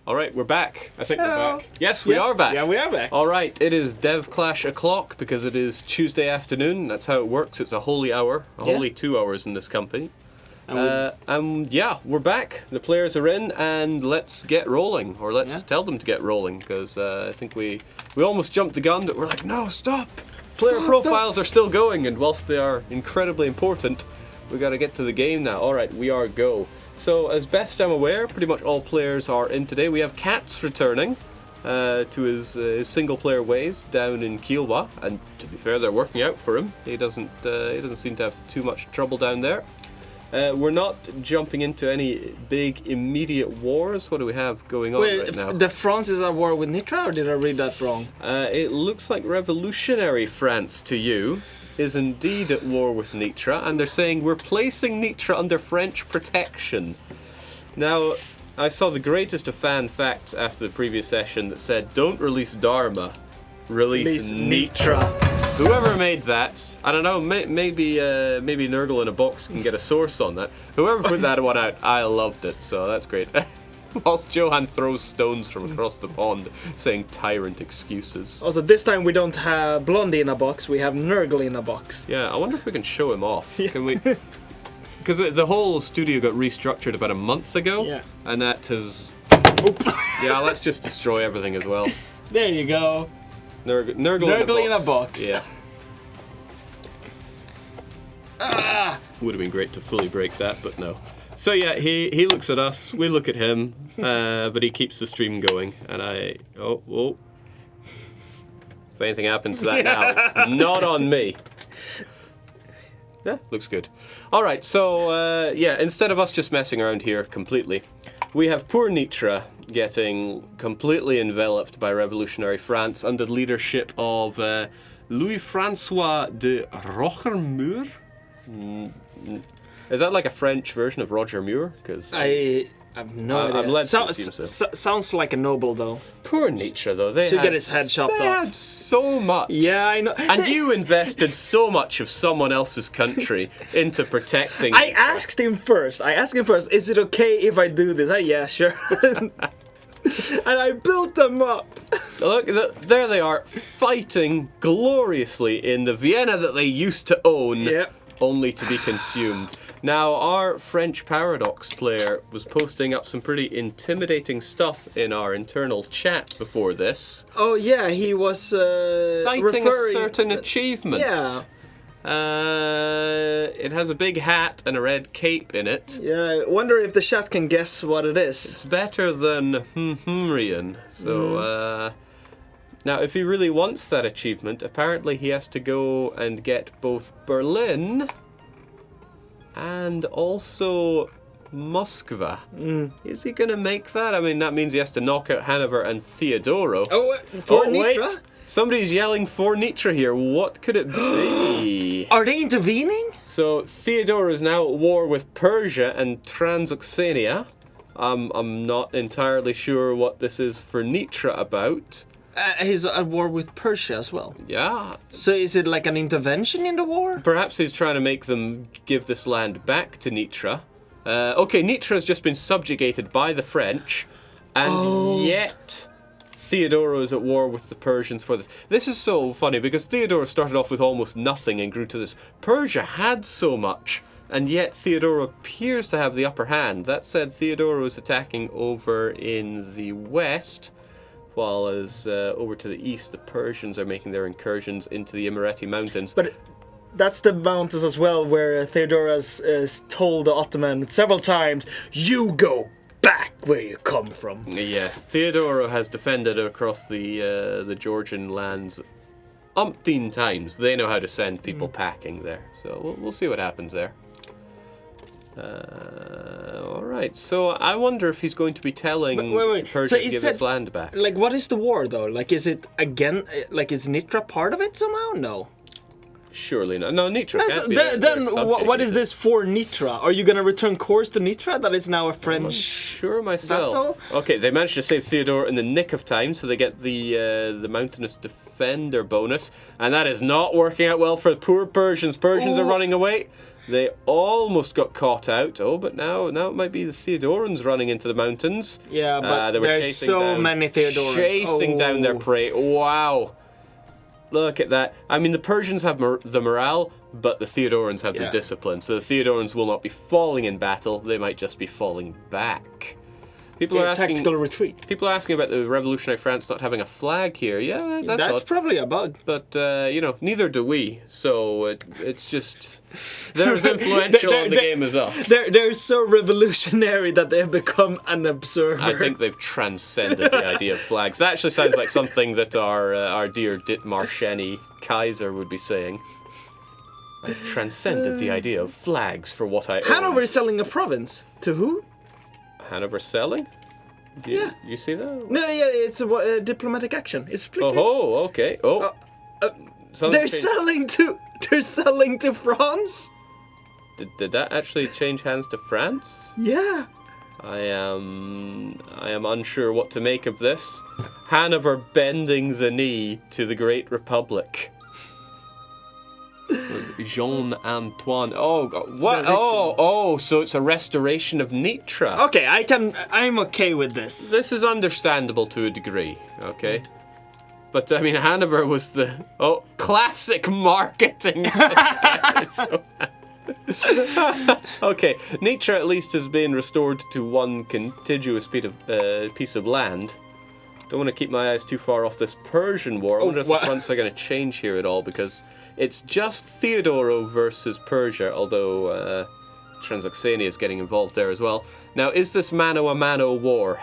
All right, we're back. I think we're back. Yes, we are back. Yeah, we are back. All right, it is Dev Clash o'clock because it is Tuesday afternoon. That's how it works. It's a holy hour, holy 2 hours in this company. Yeah, we're back. The players are in, and let's get rolling, or let's tell them to get rolling, because I think we almost jumped the gun, but we're like, no, stop! Player profiles are still going, and whilst they are incredibly important, we got to get to the game now. All right, we are go. So, as best I'm aware, pretty much all players are in today. We have Katz returning to his single-player ways down in Kielwa, and to be fair, they're working out for him. He doesn't seem to have too much trouble down there. We're not jumping into any big immediate wars. What do we have going on right now? The France is at war with Nitra, or did I read that wrong? It looks like revolutionary France to you is indeed at war with Nitra, and they're saying we're placing Nitra under French protection. Now, I saw the greatest of fan facts after the previous session that said, don't release Dharma, release Nitra. Whoever made that, I don't know, maybe Nurgle in a box can get a source on that. Whoever put that one out, I loved it, so that's great. Whilst Johan throws stones from across the pond, saying tyrant excuses. Also, this time we don't have Blondie in a box, we have Nurgle in a box. Yeah, I wonder if we can show him off. Can we? Because the whole studio got restructured about a month ago, and that has... Yeah, let's just destroy everything as well. There you go. Nurgle in a box. Yeah. Would have been great to fully break that, but no. So yeah, he looks at us, we look at him, but he keeps the stream going, and oh. If anything happens to that now, it's not on me. Yeah, looks good. Alright, so instead of us just messing around here completely, we have poor Nitra getting completely enveloped by revolutionary France under the leadership of Louis-François de Rochermur. Is that like a French version of Roger Muir? Because I have no idea. I'm led to assume so. Sounds like a noble, though. Poor Nitra, though. They should get his head chopped off. They had so much. Yeah, I know. And you invested so much of someone else's country into protecting. I asked him first. Is it okay if I do this? Yeah, sure. And I built them up. Look, there they are, fighting gloriously in the Vienna that they used to own, only to be consumed. Now, our French Paradox player was posting up some pretty intimidating stuff in our internal chat before this. Oh yeah, he was citing a certain achievement. Yeah. It has a big hat and a red cape in it. Yeah, I wonder if the chat can guess what it is. It's better than Rian. So, now if he really wants that achievement, apparently he has to go and get both Berlin and also Moskva. Is he going to make that? I mean, that means he has to knock out Hanover and Theodoro. Nitra? Wait. Somebody's yelling for Nitra here. What could it be? Are they intervening? So Theodoro is now at war with Persia and Transoxania. I'm not entirely sure what this is for Nitra about. He's at war with Persia as well. Yeah. So is it like an intervention in the war? Perhaps he's trying to make them give this land back to Nitra. Okay, Nitra has just been subjugated by the French, and yet Theodoro is at war with the Persians for this. This is so funny because Theodoro started off with almost nothing and grew to this. Persia had so much, and yet Theodoro appears to have the upper hand. That said, Theodoro is attacking over in the west, while as over to the east, the Persians are making their incursions into the Imereti Mountains. But that's the mountains as well, where Theodore has told the Ottoman several times, you go back where you come from. Yes, Theodoro has defended across the Georgian lands umpteen times. They know how to send people packing there, so we'll see what happens there. Alright, so I wonder if he's going to be telling Persia to give his land back. Like, what is the war, though? Like, is it, again, like, is Nitra part of it somehow? No. Surely not. No, Nitra can't be. Then what is this for Nitra? Are you going to return course to Nitra that is now a French I'm sure myself. vessel? Okay, they managed to save Theodore in the nick of time, so they get the mountainous defender bonus, and that is not working out well for poor Persians. Persians are running away. They almost got caught out. Oh, but now it might be the Theodorans running into the mountains. Yeah, but they were there's chasing so down, many Theodorans. chasing down their prey. Wow. Look at that. I mean, the Persians have the morale, but the Theodorans have the discipline. So the Theodorans will not be falling in battle. They might just be falling back. People are asking. Tactical retreat. People are asking about the revolutionary France not having a flag here. Yeah, that's odd. Probably a bug. But neither do we. So it's just they're as influential in the game as us. They're so revolutionary that they've become an observer. I think they've transcended the idea of flags. That actually sounds like something that our dear Dietmar Schenny Kaiser would be saying. I've transcended the idea of flags for what I own. Hanover is selling a province to who? Hanover selling? You see that? No, yeah, it's a diplomatic action. It's splitting. Oh, okay. Oh, they're selling to France. Did that actually change hands to France? Yeah. I am unsure what to make of this. Hanover bending the knee to the Great Republic. Jean Antoine. Oh, God. What? Oh, so it's a restoration of Nitra. Okay, I'm okay with this. This is understandable to a degree, okay? But, I mean, Hanover was the... Oh, classic marketing. Okay, Nitra at least has been restored to one contiguous piece of land. Don't want to keep my eyes too far off this Persian war. I wonder if the fronts are going to change here at all, because it's just Theodoro versus Persia, although Transoxania is getting involved there as well. Now, is this mano-a-mano war?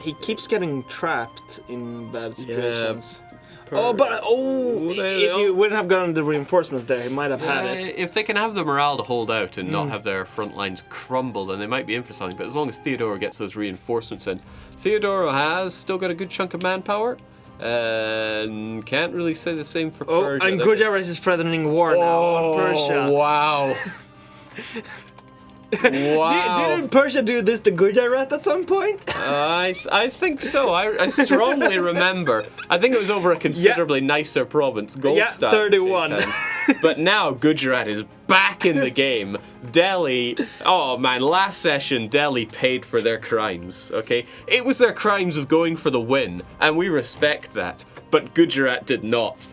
He keeps getting trapped in bad situations. Yeah. If you wouldn't have gotten the reinforcements there, he might have had it. If they can have the morale to hold out and not have their front lines crumble, then they might be in for something. But as long as Theodoro gets those reinforcements in, Theodoro has still got a good chunk of manpower, and can't really say the same for Persia. And Gujarat is threatening war now on Persia. Wow. Wow. Didn't Persia do this to Gujarat at some point? I think so. I strongly remember. I think it was over a considerably nicer province, Goldstan. 31. But now Gujarat is back in the game. Delhi, oh man, last session Delhi paid for their crimes, okay? It was their crimes of going for the win, and we respect that. But Gujarat did not.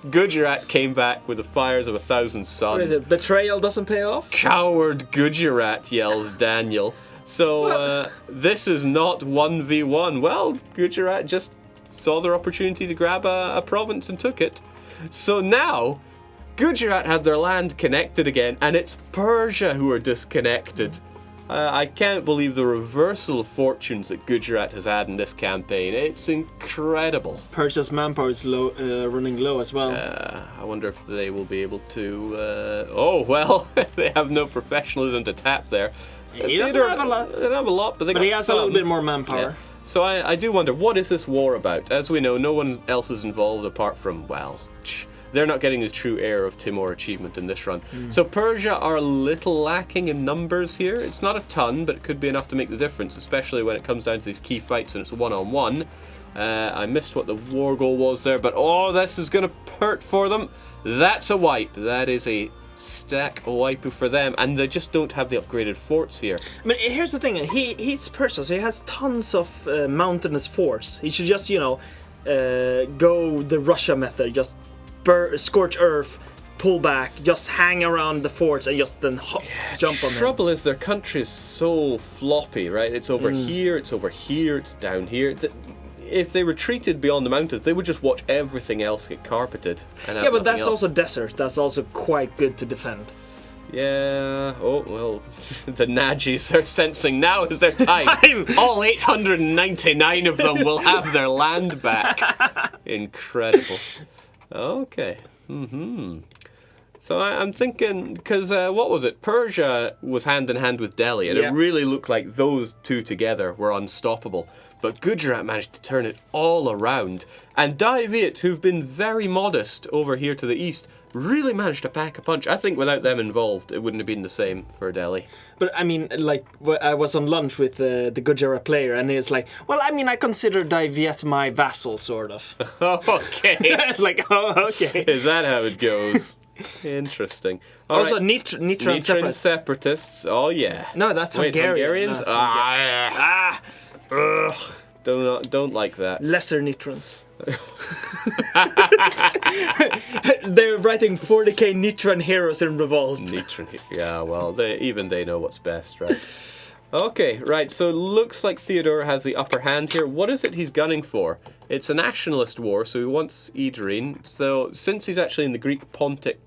Gujarat came back with the fires of 1,000 suns. What is it? Betrayal doesn't pay off? Coward Gujarat, yells Daniel. So, this is not 1v1. Well, Gujarat just saw their opportunity to grab a province and took it. So now, Gujarat have their land connected again, and it's Persia who are disconnected. I can't believe the reversal of fortunes that Gujarat has had in this campaign. It's incredible. Persia's manpower is running low as well. I wonder if they will be able to... oh, well, they have no professionalism to tap there. He doesn't have a lot. They don't have a lot, but he has a little bit more manpower. Yeah. So I do wonder, what is this war about? As we know, no one else is involved apart from, well... They're not getting the true heir of Timur achievement in this run. So Persia are a little lacking in numbers here. It's not a ton, but it could be enough to make the difference, especially when it comes down to these key fights and it's one-on-one. I missed what the war goal was there, but this is going to hurt for them. That's a wipe. That is a stack waipu for them, and they just don't have the upgraded forts here. I mean, here's the thing. He's Persia, so he has tons of mountainous force. He should just, go the Russia method, just scorch earth, pull back, just hang around the forts and just then jump on them. The trouble is their country is so floppy, right? It's over here, it's over here, it's down here. If they retreated beyond the mountains, they would just watch everything else get carpeted. And but that's also desert. That's also quite good to defend. Yeah, oh, well, the Najis are sensing now is their time. All 899 of them will have their land back. Incredible. Okay. So I'm thinking, because what was it? Persia was hand in hand with Delhi, and it really looked like those two together were unstoppable. But Gujarat managed to turn it all around. And Diaries, who've been very modest over here to the east, really managed to pack a punch. I think without them involved, it wouldn't have been the same for Delhi. But I mean, like, I was on lunch with the Gujarat player, and he's like, well, I mean, I consider Diaries my vassal, sort of. Okay. It's like, oh, okay. Is that how it goes? Interesting. Also, Right. Nitran separatists. separatists. Oh yeah. No, that's Wait, Hungarian. Hungarians? No, Ugh. Don't like that. lesser Nitrans. They're writing 40k Nitran heroes in revolt. Yeah, well, they know what's best, right? Okay, right, so looks like Theodore has the upper hand here. What is it he's gunning for? It's a nationalist war, so he wants Edirene. So, since he's actually in the Greek Pontic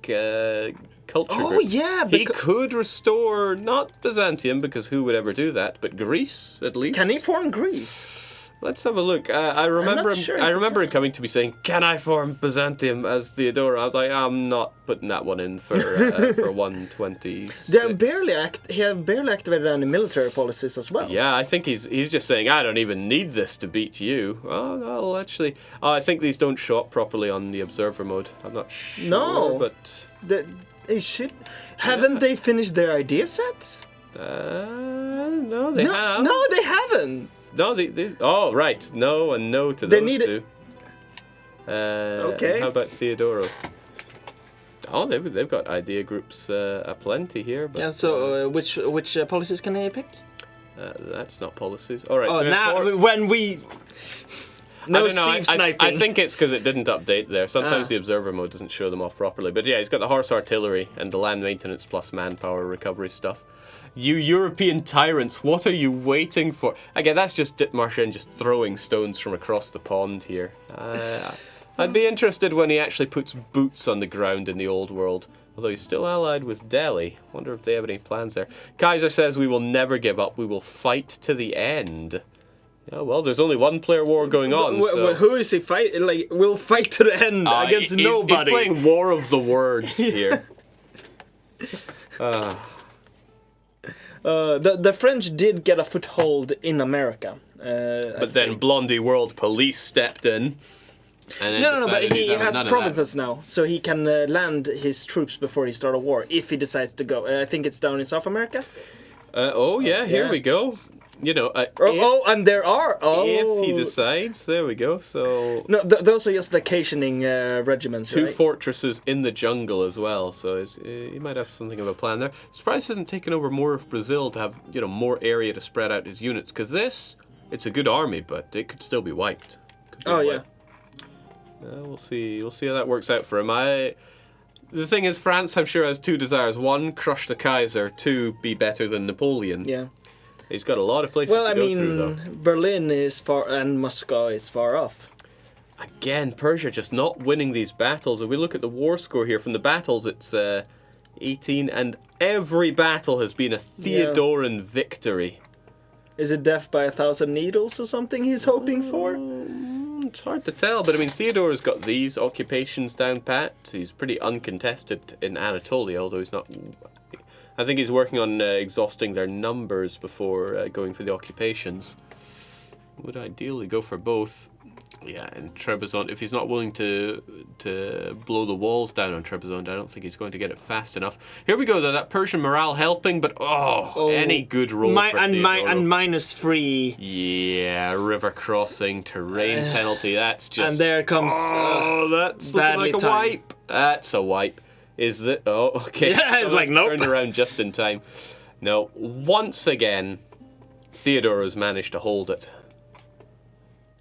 culture Oh, group, yeah, he could restore, not Byzantium, because who would ever do that, but Greece, at least. Can he form Greece? Let's have a look. I remember him. sure I if remember him coming to me saying, "Can I form Byzantium as Theodora?" I was like, "I'm not putting that one in for 126." He have barely activated any military policies as well. Yeah, I think he's just saying, "I don't even need this to beat you." Oh, well, actually, I think these don't show up properly on the observer mode. I'm not sure. No. But They should. Haven't they finished their idea sets? no, they have. No, they haven't. No, they oh, right. No and no to They those need two. Okay. How about Theodoro? Oh, they've got idea groups aplenty here. But, Yeah. So which policies can they pick? that's not policies. All right. Oh, so now when we. No I don't know. Steve sniping. I think it's because it didn't update there. Sometimes the observer mode doesn't show them off properly. But yeah, he's got the horse artillery and the land maintenance plus manpower recovery stuff. You European tyrants, what are you waiting for? Again, that's just Dithmarschen just throwing stones from across the pond here. I'd be interested when he actually puts boots on the ground in the old world. Although he's still allied with Delhi. Wonder if they have any plans there. Kaiser says we will never give up. We will fight to the end. Yeah, well, there's only one player war going on. So. Who is he fighting? Like, we'll fight to the end against nobody. He's playing War of the Words here. The French did get a foothold in America. But then Blondie World Police stepped in. And No, but he has provinces now, so he can land his troops before he starts a war, if he decides to go. I think it's down in South America. Here we go. You know, and there are. If he decides, there we go. So no, those are just vacationing regiments. Two right? fortresses in the jungle as well. So he might have something of a plan there. Surprised he hasn't taken over more of Brazil to have more area to spread out his units. Because it's a good army, but it could still be wiped. Yeah. We'll see. We'll see how that works out for him. The thing is, France, I'm sure, has two desires: one, crush the Kaiser; two, be better than Napoleon. Yeah. He's got a lot of places to go through, though. Berlin is far, and Moscow is far off. Again, Persia just not winning these battles. If we look at the war score here, from the battles, it's 18, and every battle has been a Theodoran victory. Is it death by 1,000 needles or something he's hoping for? It's hard to tell, but I mean, Theodore's got these occupations down pat. He's pretty uncontested in Anatolia, although he's not... I think he's working on exhausting their numbers before going for the occupations. Would ideally go for both. Yeah, and Trebizond, if he's not willing to blow the walls down on Trebizond, I don't think he's going to get it fast enough. Here we go, though, that Persian morale helping, but any good roll for Theodoro. And -3. Yeah, river crossing, terrain penalty, that's just... And there comes... that's looking like a wipe. That's a wipe. Is that... Oh, okay. Yeah, it's like, nope. Turned around just in time. No, once again, Theodore has managed to hold it.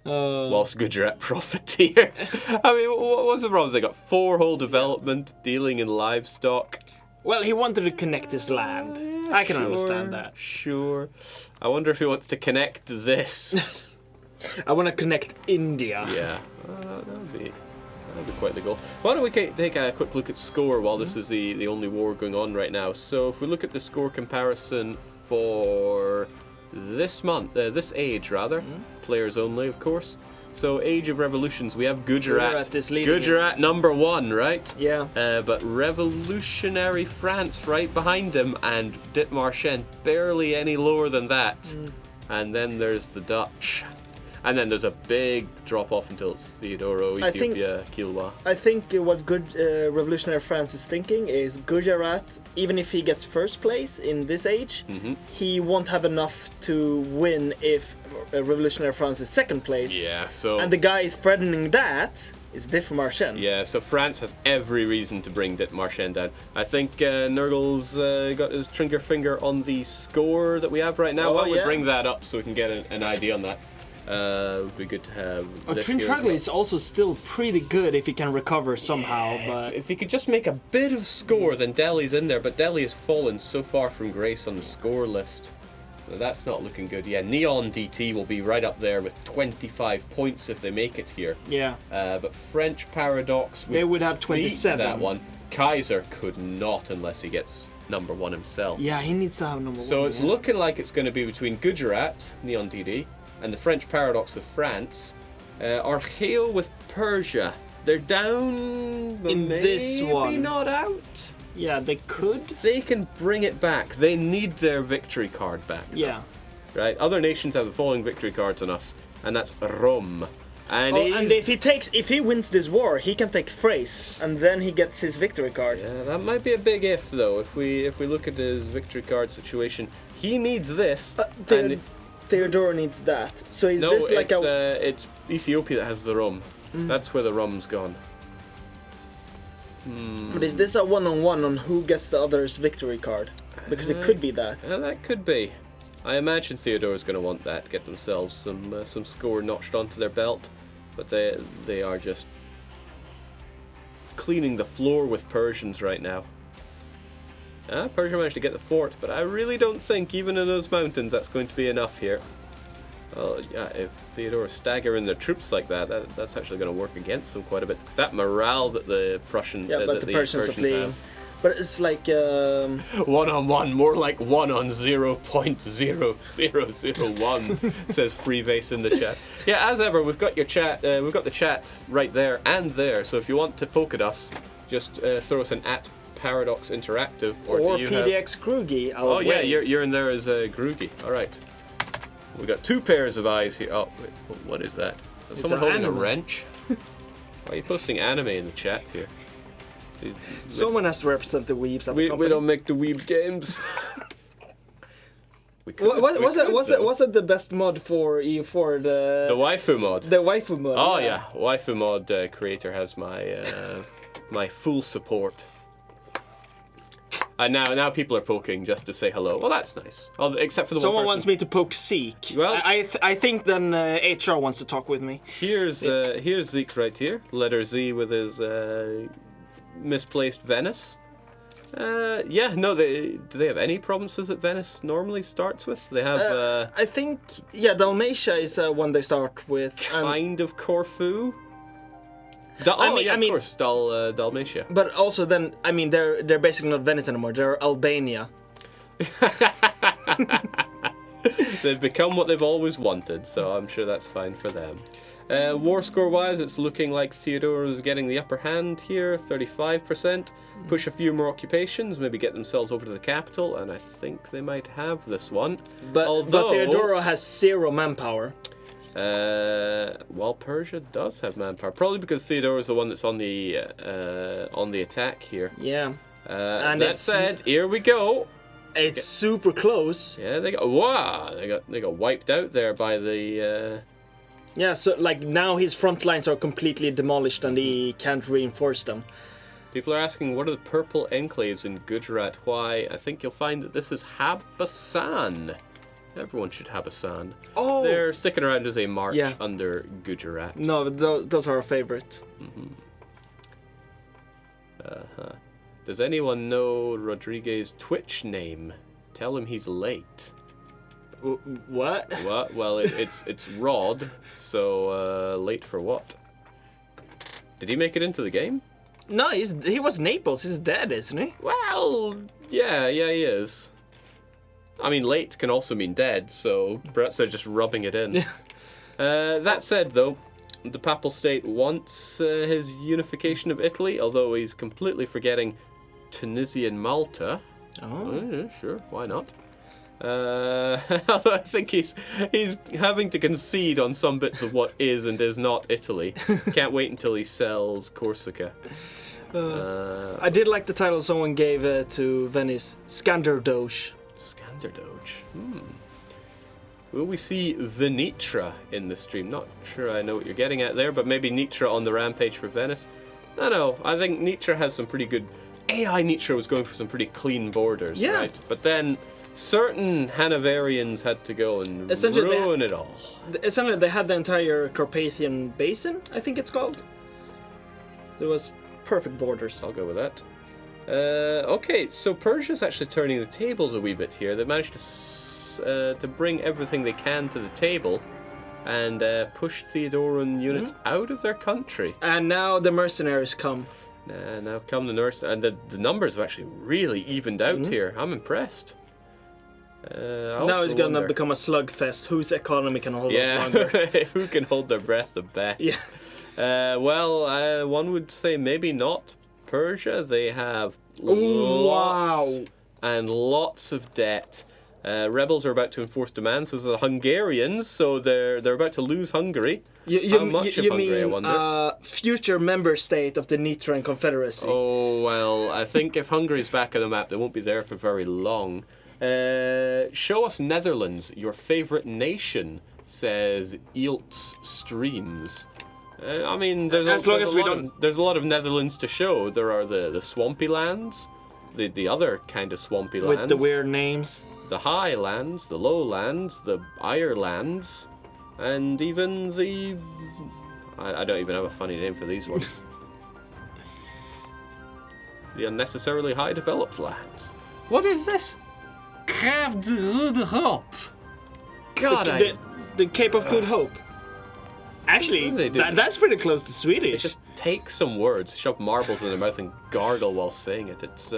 Whilst Gujarat profiteers. I mean, what's the problem? They got 4 whole development, dealing in livestock. Well, he wanted to connect his land. I can understand that. Sure. I wonder if he wants to connect this. I want to connect India. Yeah, that'd be quite the goal. Why don't we take a quick look at score while this is the only war going on right now. So if we look at the score comparison for this month, this age rather, players only, of course. So Age of Revolutions, we have Gujarat. Gujarat number 1, right? Yeah. But Revolutionary France right behind him, and Dithmarschen barely any lower than that. And then there's the Dutch. And then there's a big drop off until it's Theodoro, Ethiopia, Kilwa. I think what good revolutionary France is thinking is Gujarat, even if he gets first place in this age, he won't have enough to win if revolutionary France is second place. Yeah, so... And the guy threatening that is Marchand. Yeah, so France has every reason to bring Marchand down. I think Nurgle's got his trigger finger on the score that we have right now. Why don't we bring that up so we can get an idea on that? Would be good to have. Trintragli is also still pretty good if he can recover somehow. But if he could just make a bit of score, then Delhi's in there. But Delhi has fallen so far from grace on the score list. Well, that's not looking good. Yeah, Neon DT will be right up there with 25 points if they make it here. Yeah. But French Paradox would have 27. That one. Kaiser could not unless he gets number 1 himself. Yeah, he needs to have number 1. So it's looking like it's going to be between Gujarat, Neon DD, and the French Paradox of France. Archeo with Persia. They're down in this one. Maybe not out. Yeah, they could. They can bring it back. They need their victory card back. Yeah. Right? Other nations have the following victory cards on us, and that's Rome. And, and if he wins this war, he can take Thrace, and then he gets his victory card. Yeah, that might be a big if though. If we look at his victory card situation, he needs this. Theodore needs that. So is this like it's Ethiopia that has the Rome. That's where the Rome's gone. But is this a one-on-one on who gets the other's victory card? Because it could be that. That could be. I imagine Theodore's going to want that to get themselves some score notched onto their belt, but they are just cleaning the floor with Persians right now. Persia managed to get the fort, but I really don't think even in those mountains that's going to be enough here. Well, yeah, if Theodore staggering the troops like that's actually going to work against them quite a bit. Because that morale that the Prussian, but the Persians are fleeing. Have. But it's like 1-on-1, more like 1-on-0.0001, says Freebase in the chat. Yeah, as ever, we've got your chat. We've got the chat right there and there. So if you want to poke at us, just throw us an @Paradox Interactive or do you PDX Krugi. Oh yeah, you're in there as Krugi. All right. We got 2 pairs of eyes here. Oh, wait, what is that? Is that someone holding a wrench? Why are you posting anime in the chat here? Someone has to represent the weebs. We don't make the weeb games. Was it the best mod for EU4? The waifu mod. The waifu mod. Oh yeah, waifu mod creator has my my full support. And now people are poking just to say hello. Well, that's nice. Except for the someone one wants me to poke Zeke. Well, I think then HR wants to talk with me. Here's Zeke right here. Letter Z with his misplaced Venice. Yeah, no. Do they have any provinces that Venice normally starts with? They have. I think Dalmatia is one they start with. Kind of Corfu. Of course, Dalmatia. But also then, I mean, they're basically not Venice anymore. They're Albania. They've become what they've always wanted, so I'm sure that's fine for them. War score-wise, it's looking like Theodore is getting the upper hand here, 35%. Push a few more occupations, maybe get themselves over to the capital, and I think they might have this one. But Theodoro has 0 manpower. Well, Persia does have manpower, probably because Theodore is the one that's on the attack here. Yeah. And that said, here we go. It's super close. Yeah, they got wiped out there by the. Yeah, so like now his front lines are completely demolished and he can't reinforce them. People are asking, what are the purple enclaves in Gujarat? Why? I think you'll find that this is Habasan. Everyone should have a san. Oh! They're sticking around as a march under Gujarat. No, those are our favorite. Does anyone know Rodriguez's Twitch name? Tell him he's late. What? What? Well, it's Rod, so late for what? Did he make it into the game? No, he was Naples. He's dead, isn't he? Well, yeah, he is. I mean, late can also mean dead, so perhaps they're just rubbing it in. That said, though, the Papal State wants his unification of Italy, although he's completely forgetting Tunisia and Malta. Oh. Yeah, sure, why not? Although I think he's having to concede on some bits of what is and is not Italy. Can't wait until he sells Corsica. I did like the title someone gave to Venice, Scanderdoge. Scanderdoge. Will we see Venitra in the stream? Not sure I know what you're getting at there, but maybe Nitra on the rampage for Venice. No, I think Nitra has some pretty good... AI Nitra was going for some pretty clean borders, right? But then certain Hanoverians had to go and ruin it all. Essentially, they had the entire Carpathian Basin, I think it's called. There was perfect borders. I'll go with that. Okay, so Persia's actually turning the tables a wee bit here. They managed to bring everything they can to the table and push Theodoran units out of their country. And now the mercenaries come. Now come the nurse, and the numbers have actually really evened out here. I'm impressed. Now it's gonna become a slugfest. Whose economy can hold up longer? Who can hold their breath the best? Yeah. Well, one would say maybe not Persia. They have lots and lots of debt. Rebels are about to enforce demands. Those are the Hungarians, so they're about to lose Hungary. How much of Hungary, I wonder? Future member state of the Nitran Confederacy. Oh, well, I think if Hungary's back on the map, they won't be there for very long. Show us Netherlands, your favourite nation, says Eelts Streams. I mean, there's a lot of Netherlands to show. There are the swampy lands, the other kind of swampy lands. With the weird names. The highlands, the lowlands, the Irelands, and even the... I don't even have a funny name for these ones. The unnecessarily high developed lands. What is this? Cape de Goede Hoop. God, the Cape of Good Hope. Actually, that's pretty close to Swedish. They just take some words, shove marbles in their mouth, and gargle while saying it. It's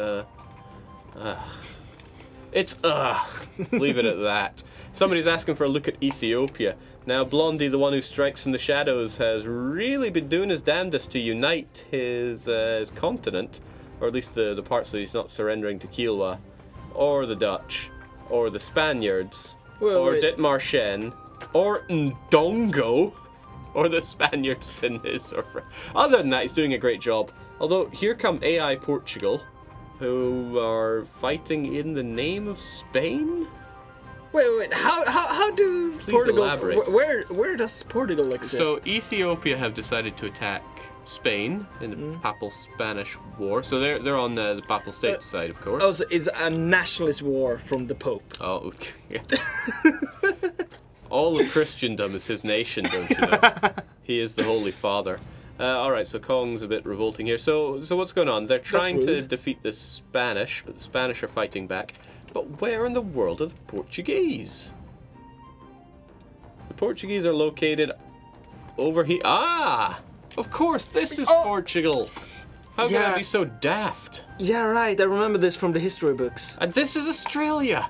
leave it at that. Somebody's asking for a look at Ethiopia. Now, Blondie, the one who strikes in the shadows, has really been doing his damnedest to unite his continent, or at least the parts that he's not surrendering to Kilwa, or the Dutch, or the Spaniards, or Ditmarshen, or Ndongo, or the Spaniards to his. Other than that, he's doing a great job. Although, here come AI Portugal, who are fighting in the name of Spain? Wait, how do Please Portugal... elaborate. Where does Portugal exist? So Ethiopia have decided to attack Spain in the Papal Spanish War. So they're on the Papal State side, of course. Oh, so it's a nationalist war from the Pope. Oh, okay. All of Christendom is his nation, don't you know? He is the Holy Father. Alright, so Kong's a bit revolting here. So what's going on? They're trying to defeat the Spanish, but the Spanish are fighting back. But where in the world are the Portuguese? The Portuguese are located over here. Ah! Of course, this is Portugal! How can I be so daft? Yeah, right. I remember this from the history books. And this is Australia!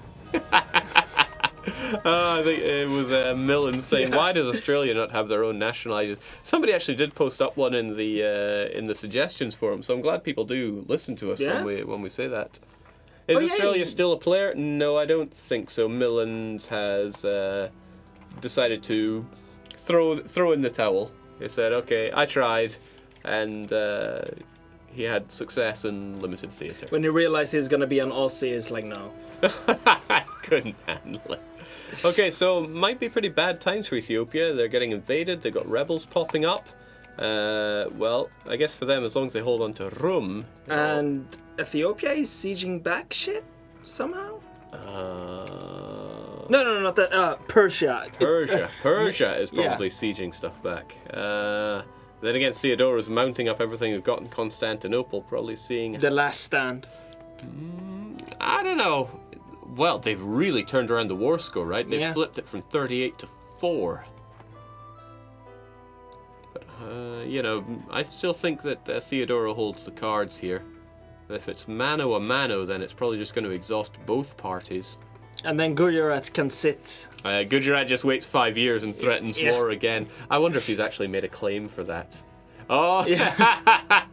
I think it was Millen saying, "Why does Australia not have their own national identity?" Somebody actually did post up one in the suggestions forum, so I'm glad people do listen to us when we say that. Is Australia still a player? No, I don't think so. Millens has decided to throw in the towel. He said, "Okay, I tried," and he had success in limited theatre. When he realized he's gonna be an Aussie, it's like, no. I couldn't handle it. Okay, so might be pretty bad times for Ethiopia. They're getting invaded. They've got rebels popping up. Well, I guess for them, as long as they hold on to Rum. And Ethiopia is sieging back shit somehow? No, not that. Persia. Persia is probably sieging stuff back. Then again, Theodore is mounting up everything they've got in Constantinople, probably seeing... The last stand. I don't know. Well, they've really turned around the war score, right? They've flipped it from 38 to 4. But, you know, I still think that Theodora holds the cards here. If it's mano a mano, then it's probably just going to exhaust both parties. And then Gujarat can sit. Gujarat just waits 5 years and threatens war again. I wonder if he's actually made a claim for that. Oh! Yeah.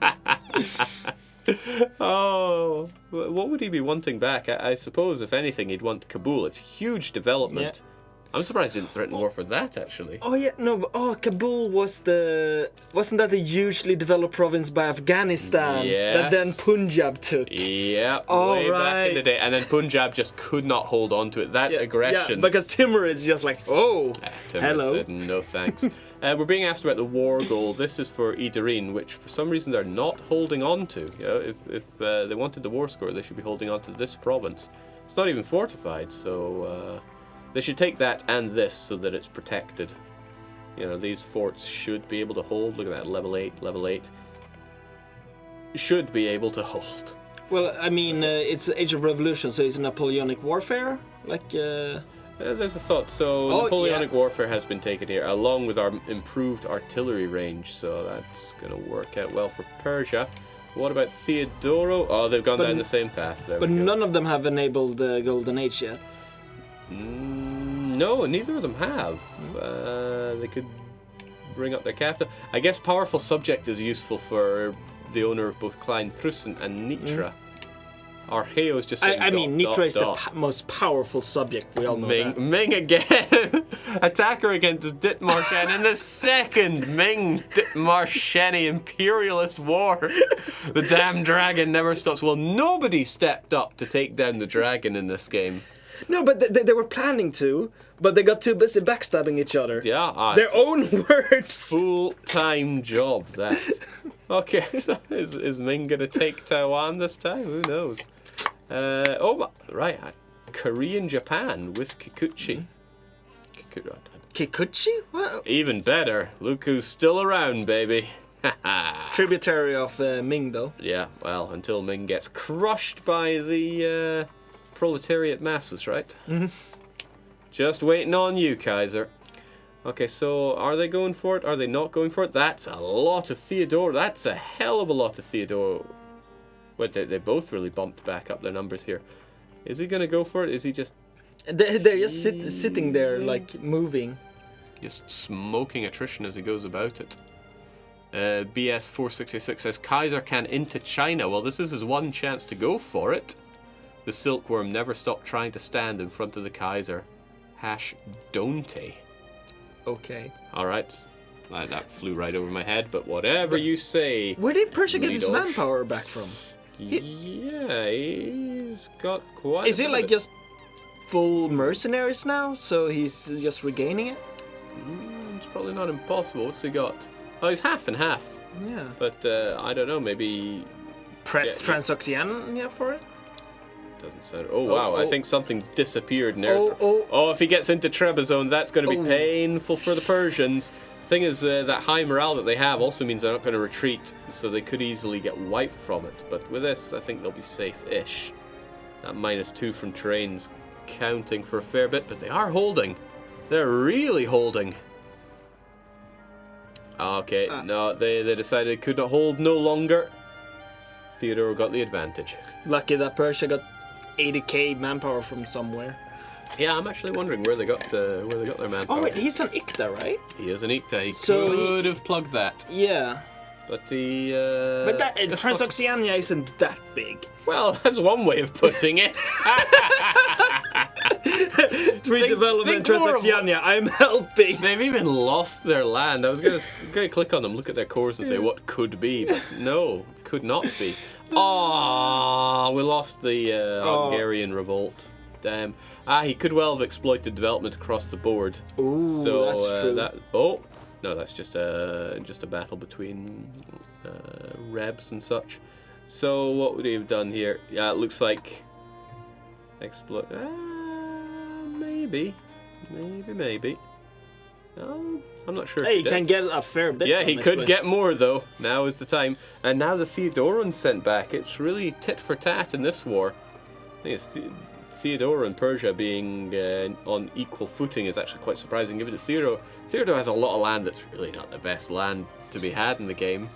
Oh, what would he be wanting back? I suppose, if anything, he'd want Kabul. It's huge development. Yeah. I'm surprised he didn't threaten war for that, actually. Oh yeah, no, but Kabul wasn't that the hugely developed province by Afghanistan that then Yes. Punjab took? Yeah, Oh, way back in the right. day. And then Punjab just could not hold on to it. That aggression. Yeah, because Timur is just like, oh, Timur hello. said, no thanks. We're being asked about the war goal. This is for Idarin, which for some reason they're not holding on to. You know, if they wanted the war score, they should be holding on to this province. It's not even fortified, so they should take that and this so that it's protected. You know, these forts should be able to hold. Look at that, level 8. Should be able to hold. Well, I mean, it's Age of Revolution, so it's Napoleonic warfare, like. There's a thought. So Napoleonic warfare has been taken here, along with our improved artillery range. So that's going to work out well for Persia. What about Theodoro? Oh, they've gone down the same path. There But we go. none of them have enabled the Golden Age yet. No, neither of them have. They could bring up their capital. I guess powerful subject is useful for the owner of both Klein Prussen and Nitra. Archeo is just saying I mean, Nitra is dot. the most powerful subject. We all know that. Ming again. Attacker against Dithmarschen in the second Ming Dithmarscheni imperialist war. The damn dragon never stops. Well, nobody stepped up to take down the dragon in this game. No, but they were planning to, but they got too busy backstabbing each other. Yeah, Their own words. full-time job, that. Okay, so is Ming gonna take Taiwan this time? Who knows? Right, Korean Japan with Kikuchi. Kikuchi? What? Even better, look who's still around, baby. Tributary of Ming, though. Yeah, well, until Ming gets crushed by the proletariat masses, right? Mm-hmm. Just waiting on you, Kaiser. Okay, so are they going for it? Are they not going for it? That's a lot of Theodore. That's a hell of a lot of Theodore. Wait, they both really bumped back up their numbers here. Is he going to go for it? Is he just... They're just sitting there, like, moving. Just smoking attrition as he goes about it. BS 466 says, Kaiser can into China. Well, this is his one chance to go for it. The silkworm never stopped trying to stand in front of the Kaiser. #Don'te. Okay. Alright. That flew right over my head, but whatever you say. Where did Persia get his Lidosh. manpower back from? Yeah, he's got quite Is a it bit like of- just full mercenaries now, so he's just regaining it? It's probably not impossible. What's he got? Oh, he's half and half. Yeah. But I don't know, maybe... Press Yeah. Transoxiana for it? Doesn't sound... Oh, wow, I think something disappeared near... Oh. If he gets into Trebizond, that's going to be painful for the Persians. Thing is, that high morale that they have also means they're not going to retreat, so they could easily get wiped from it. But with this, I think they'll be safe-ish. That -2 from terrain's counting for a fair bit, but they are holding. They're really holding. Okay, no, they decided they could not hold no longer. Theodore got the advantage. Lucky that Persia got 80k manpower from somewhere. Yeah, I'm actually wondering where they got their manpower. Oh wait, he's an Ikta, right? He is an Ikta. He So could have plugged that, Yeah. but he. But that Transoxiana isn't that big. Well, that's one way of putting it. Redevelopment think more of Transoxiana, I'm helping. They've even lost their land. I was gonna click on them, look at their cores, and say what could be, but no, could not be. Oh, we lost the Hungarian revolt. Damn. He could well have exploited development across the board. Ooh, So that's true. No, that's just a battle between Rebs and such. So what would he have done here? Yeah, it looks like exploit. Maybe. No, I'm not sure. Hey, if you he can did. get a fair bit. Yeah, from he it, could but- get more though. Now is the time. And now the Theodoran's sent back. It's really tit for tat in this war. I think it's Theodore and Persia being on equal footing is actually quite surprising. Given that Theodore has a lot of land that's really not the best land to be had in the game.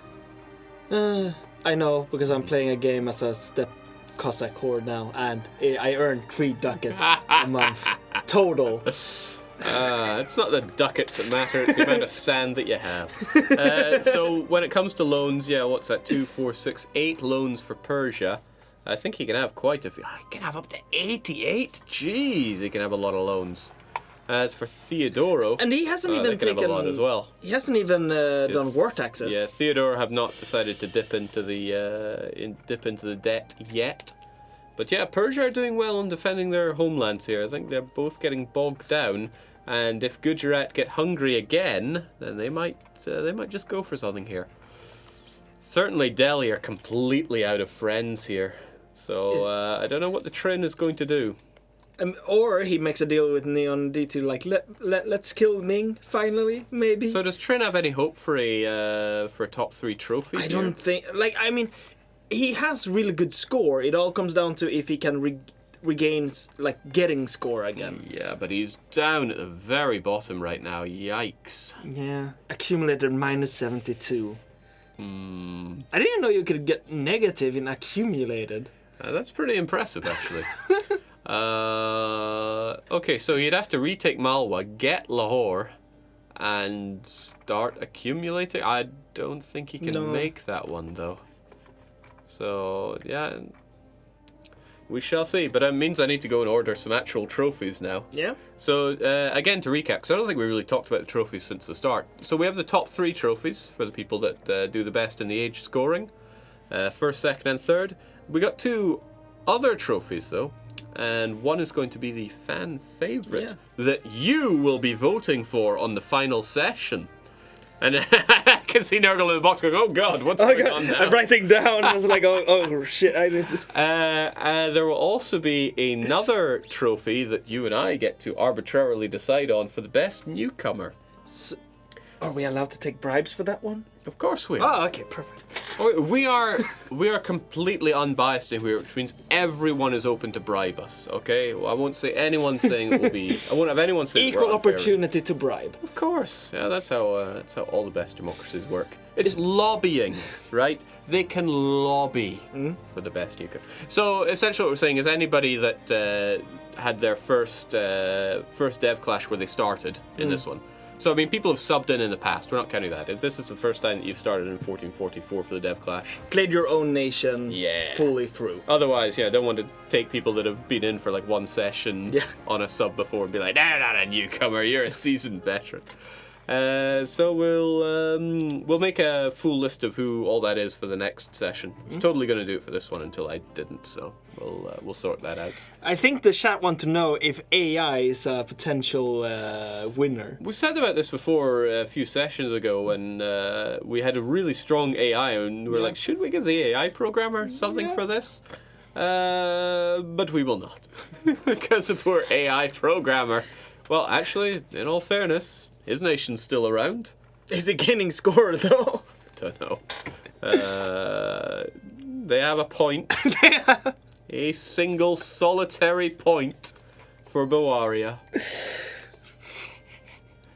I know, because I'm playing a game as a step Cossack horde now, and I earn 3 ducats a month total. It's not the ducats that matter, it's the amount of sand that you have. So when it comes to loans, yeah, what's that? 2, 4, 6, 8 loans for Persia. I think he can have quite a few. He can have up to 88. Jeez, he can have a lot of loans. As for Theodoro, and he hasn't even taken a lot as well. He hasn't even done war taxes. Yeah, Theodore have not decided to dip into the debt yet. But yeah, Persia are doing well in defending their homelands here. I think they're both getting bogged down, and if Gujarat get hungry again, then they might just go for something here. Certainly, Delhi are completely out of friends here, so I don't know what the Trin is going to do. Or he makes a deal with Neon D2, like let's kill Ming finally, maybe. So does Trin have any hope for a top 3 trophy? I don't think. I mean, he has really good score. It all comes down to if he can regain getting score again. Yeah, but he's down at the very bottom right now. Yikes. Yeah, accumulated -72. I didn't know you could get negative in accumulated. That's pretty impressive, actually. Okay, so you'd have to retake Malwa, get Lahore, and start accumulating. I don't think he can make that one, though. So, yeah, we shall see. But it means I need to go and order some actual trophies now. Yeah. So, again, to recap, because I don't think we really talked about the trophies since the start. So we have the top 3 trophies for the people that do the best in the age scoring. First, second, and third. We got 2 other trophies, though. And one is going to be the fan favorite that you will be voting for on the final session. And I can see Nurgle in the box going, oh God, what's going on now? I'm writing down, I was like, oh shit, I need to... There will also be another trophy that you and I get to arbitrarily decide on for the best newcomer. So, are we allowed to take bribes for that one? Of course we are. Oh, okay, perfect. We are completely unbiased in here, which means everyone is open to bribe us. Okay, well, I won't say anyone saying it will be. I won't have anyone saying equal opportunity to bribe. Of course, yeah, that's how all the best democracies work. It's lobbying, right? They can lobby for the best newcomer. So essentially, what we're saying is anybody that had their first dev clash where they started in this one. So, I mean, people have subbed in the past. We're not counting that. If this is the first time that you've started in 1444 for the Dev Clash. Played your own nation fully through. Otherwise, yeah, I don't want to take people that have been in for like one session on a sub before and be like, nah, not a newcomer, you're a seasoned veteran. So we'll make a full list of who all that is for the next session. I was totally going to do it for this one until I didn't, so we'll sort that out. I think the chat want to know if AI is a potential winner. We said about this before a few sessions ago when we had a really strong AI and we were like, should we give the AI programmer something for this? But we will not. Because the poor AI programmer. Well, actually, in all fairness, his nation's still around. Is it gaining score, though? I don't know. They have a point. A single solitary point for Boaria.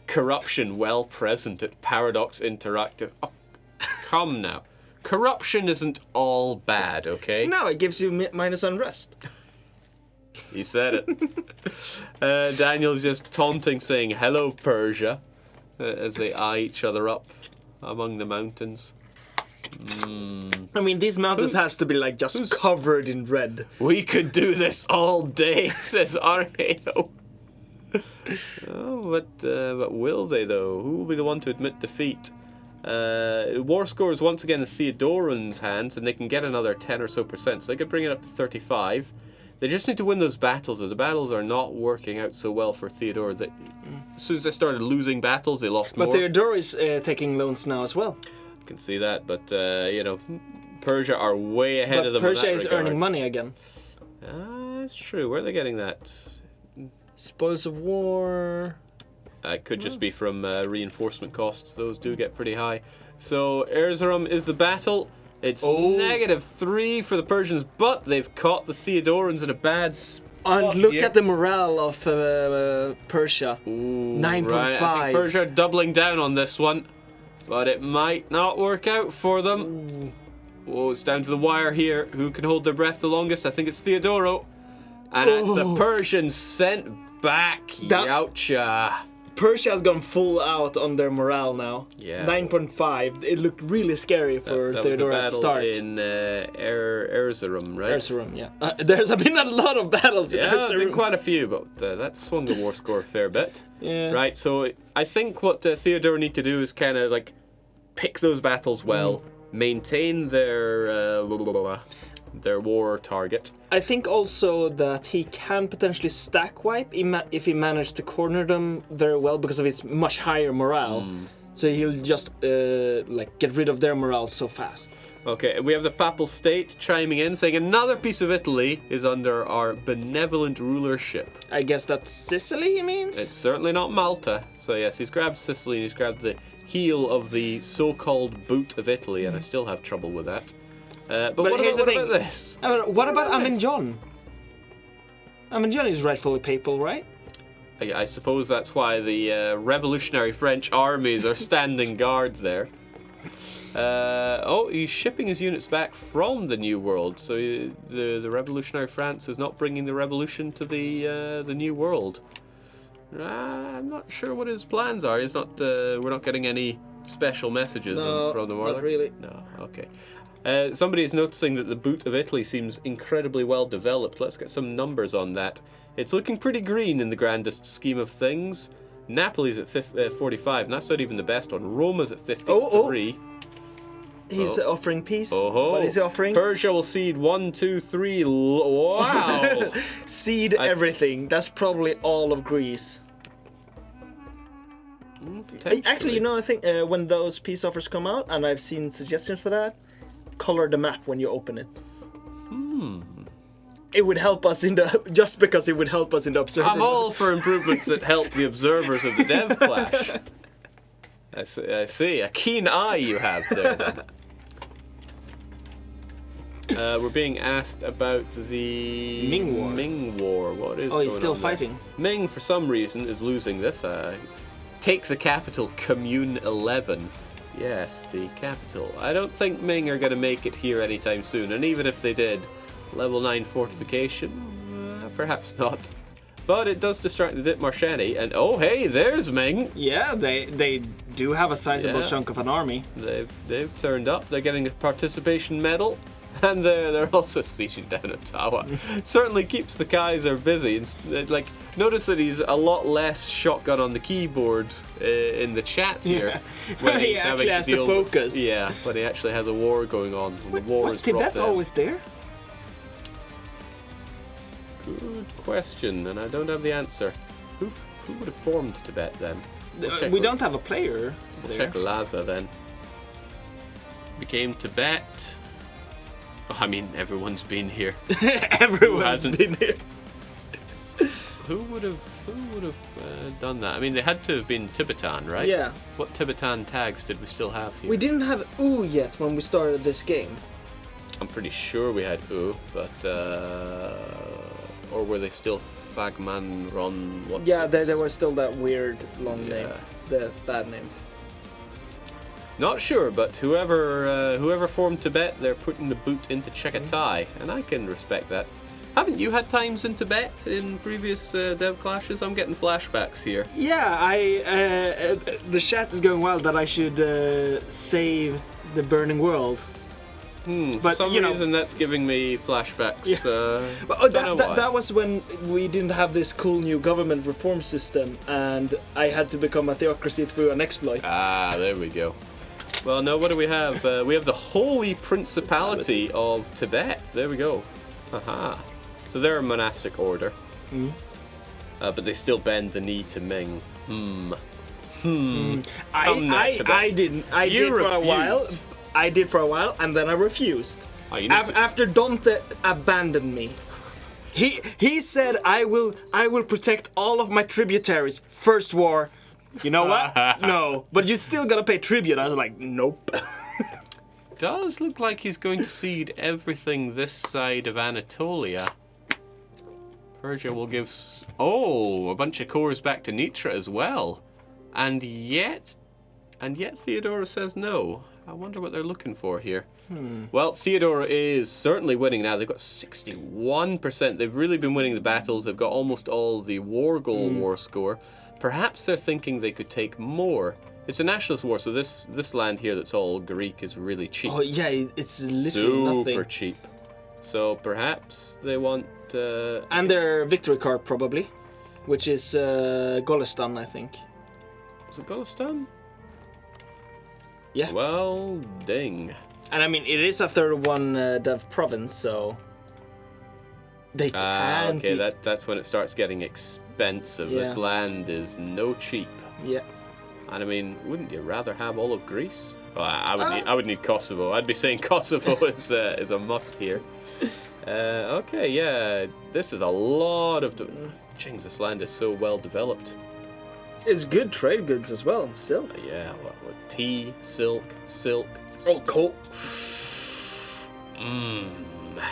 Corruption well present at Paradox Interactive. Oh, come now. Corruption isn't all bad, okay? No, it gives you minus unrest. He said it. Daniel's just taunting, saying, hello, Persia, as they eye each other up among the mountains. I mean, these mountains has to be like just covered in red. We could do this all day, says Arheo. But will they, though? Who will be the one to admit defeat? War score is once again in Theodoran's hands, and they can get another 10 or so percent, so they could bring it up to 35. They just need to win those battles, though. The battles are not working out so well for Theodore. That as soon as they started losing battles, they lost more. But Theodore is taking loans now as well. I can see that, but, you know, Persia are way ahead of them. Persia is earning money again. That's true. Where are they getting that? Spoils of war. It could just be from reinforcement costs. Those do get pretty high. So, Erzurum is the battle. It's -3 for the Persians, but they've caught the Theodorans in a bad spot. And look at the morale of Persia. 9.5. Right. I think Persia are doubling down on this one, but it might not work out for them. Oh, it's down to the wire here. Who can hold their breath the longest? I think it's Theodoro. And it's the Persians sent back. Youcha. Persia has gone full out on their morale now. Yeah. 9.5. It looked really scary for Theodore at the start. In Erzurum, right? Erzurum, yeah. There's been a lot of battles in Erzurum. Yeah, been quite a few, but that swung the war score a fair bit. Yeah. Right, so I think what Theodore need to do is kind of like pick those battles well, maintain their war target. I think also that he can potentially stack wipe if he managed to corner them very well because of his much higher morale. So he'll just like get rid of their morale so fast. Okay, we have the Papal State chiming in, saying another piece of Italy is under our benevolent rulership. I guess that's Sicily, he means? It's certainly not Malta. So yes, he's grabbed Sicily and he's grabbed the heel of the so-called boot of Italy, and I still have trouble with that. But what about this? What about Aminjon? Aminjon is rightfully papal, right? I suppose that's why the revolutionary French armies are standing guard there. He's shipping his units back from the New World, so the revolutionary France is not bringing the revolution to the New World. I'm not sure what his plans are. He's not. We're not getting any special messages from the war. Not really. No. Okay. Somebody is noticing that the boot of Italy seems incredibly well developed. Let's get some numbers on that. It's looking pretty green in the grandest scheme of things. Napoli's at 45, and that's not even the best one. Roma's at 53. He's offering peace. Oh-ho. What is he offering? Persia will cede 1, 2, 3. Wow! Cede everything. That's probably all of Greece. Actually, I think when those peace offers come out, and I've seen suggestions for that, color the map when you open it. It would help us just because it would help us in the observer. I'm all for improvements that help the observers of the dev clash. I see. A keen eye you have there. Then. We're being asked about the Ming War. What is? Oh, he's still fighting. Ming, for some reason, is losing this. Take the capital, Commune 11. Yes, the capital. I don't think Ming are going to make it here anytime soon, and even if they did, level 9 fortification, perhaps not. But it does distract the Dithmarshani, and oh hey, there's Ming. Yeah, they do have a sizable chunk of an army. They've turned up. They're getting a participation medal, and they're also sieging down Ottawa. Certainly keeps the Kaiser busy. And, notice that he's a lot less shotgun on the keyboard in the chat here. When he actually has to focus. When he actually has a war going on. Was Tibet always there? Good question, and I don't have the answer. Who would have formed Tibet then? We don't have a player. We'll check Lhasa then. Became Tibet. Oh, I mean, everyone's been here. Everyone's been here. Who would have done that? I mean, they had to have been Tibetan, right? Yeah. What Tibetan tags did we still have here? We didn't have U yet when we started this game. I'm pretty sure we had U, but or were they still Fagmanron? There was still that weird long name, the bad name. Not sure, but whoever formed Tibet, they're putting the boot into Chagatai, and I can respect that. Haven't you had times in Tibet in previous dev clashes? I'm getting flashbacks here. Yeah, the chat is going wild that I should save the burning world. But for some reason that's giving me flashbacks. Yeah. That was when we didn't have this cool new government reform system, and I had to become a theocracy through an exploit. Ah, there we go. Well, no, what do we have? We have the Holy Principality of Tibet. There we go. Aha. So they're a monastic order. But they still bend the knee to Ming. I did for a while. I did for a while, and then I refused. After Dante abandoned me. He said, I will protect all of my tributaries. First war. You know what? No. But you still gotta pay tribute. I was like, nope. Does look like he's going to cede everything this side of Anatolia. Persia will give a bunch of cores back to Nitra as well. And yet Theodora says no. I wonder what they're looking for here. Well, Theodore is certainly winning now. They've got 61%. They've really been winning the battles. They've got almost all the war goal war score. Perhaps they're thinking they could take more. It's a nationalist war, so this land here that's all Greek is really cheap. Oh yeah, it's literally nothing. Super cheap. So perhaps they want... and their victory card probably, which is Golestan, I think. Was it Golestan? Yeah. Well, ding. And I mean, it is a 31 dev province, so they can. Okay, that's when it starts getting expensive. Yeah. This land is no cheap. Yeah. And I mean, wouldn't you rather have all of Greece? Well, I would need Kosovo. I'd be saying Kosovo is a must here. Okay, yeah, this is a lot of. Jings, this land is so well developed. It's good trade goods as well, still. Yeah, what tea, silk. Oh, coal.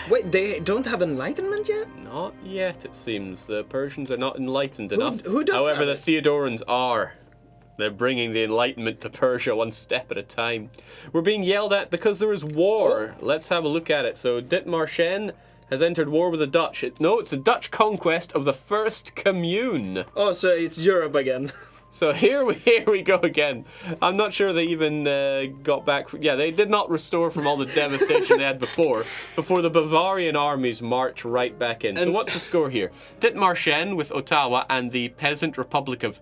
Wait, they don't have enlightenment yet? Not yet, it seems. The Persians are not enlightened enough. Who does However, the have Theodorans are. They're bringing the Enlightenment to Persia one step at a time. We're being yelled at because there is war. Let's have a look at it. So Dithmarschen has entered war with the Dutch. It's the Dutch conquest of the First Commune. Oh, so it's Europe again. So here we go again. I'm not sure they even got back. Yeah, they did not restore from all the devastation they had before the Bavarian armies march right back in. So what's the score here? Dithmarschen with Ottawa and the Peasant Republic of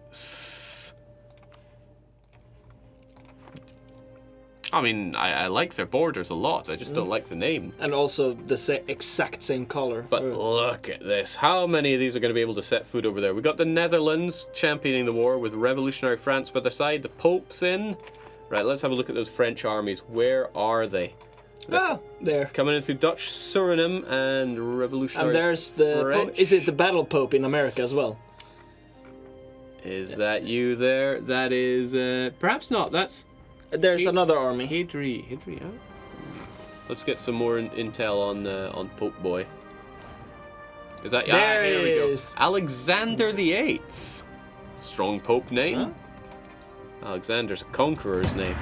I mean, I like their borders a lot. I just don't like the name. And also the exact same color. But look at this. How many of these are going to be able to set foot over there? We got the Netherlands championing the war with revolutionary France by their side. The Pope's in. Right, let's have a look at those French armies. Where are they? There. Coming in through Dutch Suriname and revolutionary And there's the Pope. Is it the Battle Pope in America as well? Is that you there? That is... perhaps not. That's... There's another army. Hydri, yeah. Let's get some more intel on Pope Boy. Is that? There here we go. is. Alexander the Eighth. Strong Pope name. Huh? Alexander's a conqueror's name.